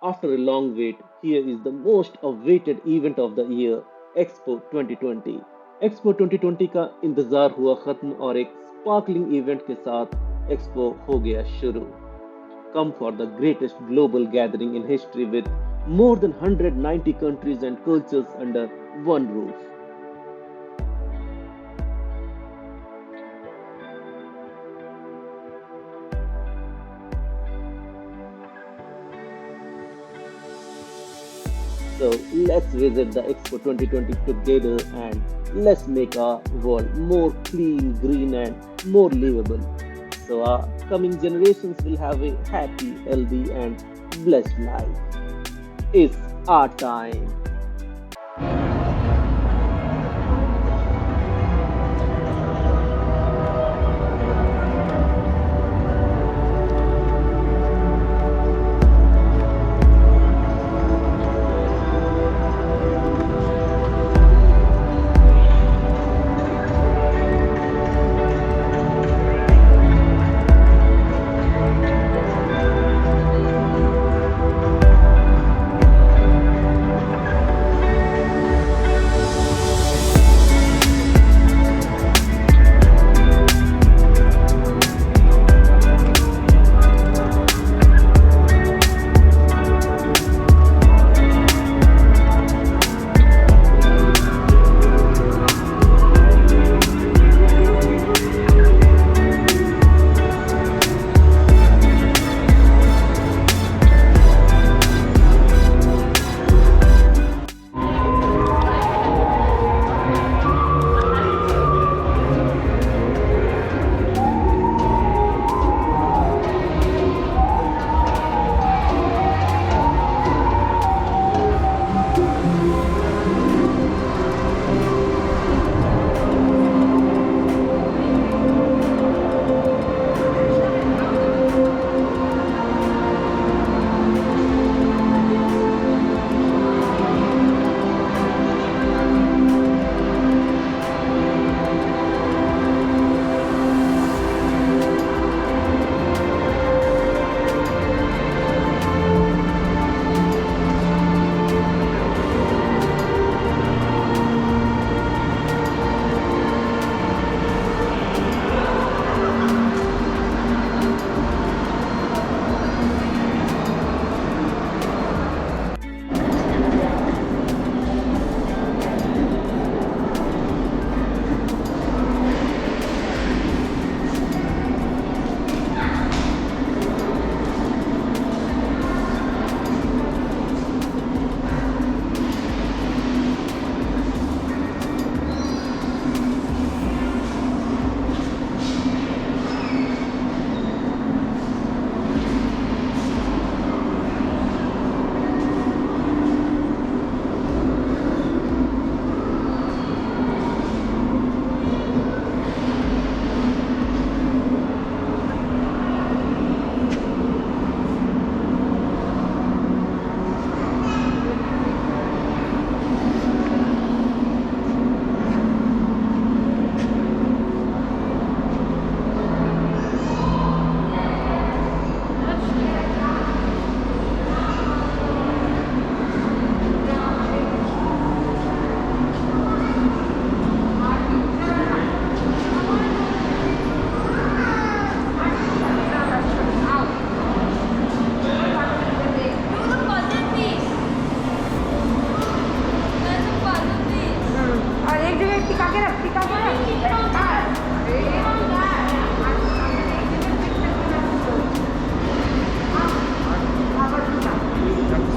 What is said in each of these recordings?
After a long wait, here is the most awaited event of the year, Expo 2020। Expo 2020 का इंतजार हुआ खत्म और एक स्पार्कलिंग इवेंट के साथ एक्सपो हो गया शुरू। Come for the greatest global gathering in history with more than 190 countries and cultures under one roof। So let's visit the Expo 2020 together and let's make our world more clean, green, and more livable. So our coming generations will have a happy, healthy, and blessed life. It's our time.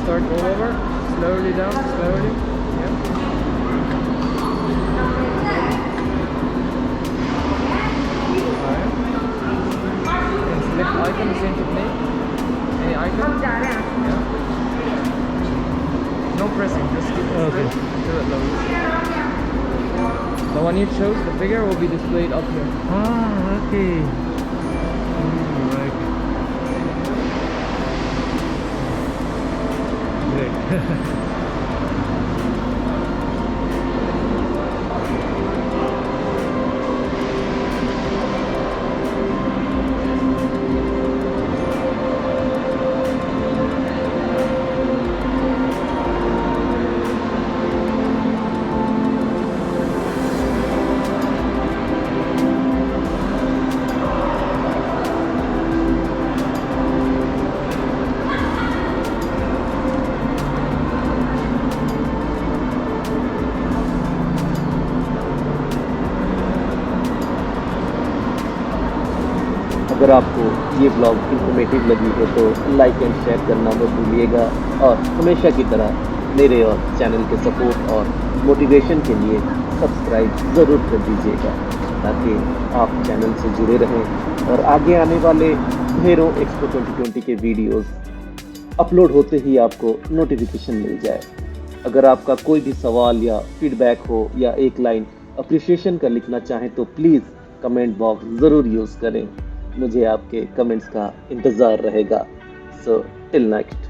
Start all over, slowly down, slowly. Yeah. Alright. Select icon, the same technique. Any icon? Yeah. No pressing, just keep it Okay. straight until it loads. The one you chose, the figure, will be displayed up here. Ah, okay. Right. Great. अगर आपको ये blog informative लगी हो तो like and share करना मत भूलिएगा, और हमेशा की तरह मेरे और चैनल के सपोर्ट और मोटिवेशन के लिए सब्सक्राइब ज़रूर कर दीजिएगा, ताकि आप चैनल से जुड़े रहें और आगे आने वाले ढेरों एक्सपो 2020 के वीडियोस अपलोड होते ही आपको नोटिफिकेशन मिल जाए। अगर आपका कोई भी सवाल या फीडबैक हो या एक लाइन अप्रिसिएशन का लिखना चाहें तो प्लीज़ कमेंट बॉक्स ज़रूर यूज़ करें। मुझे आपके कमेंट्स का इंतज़ार रहेगा। So till next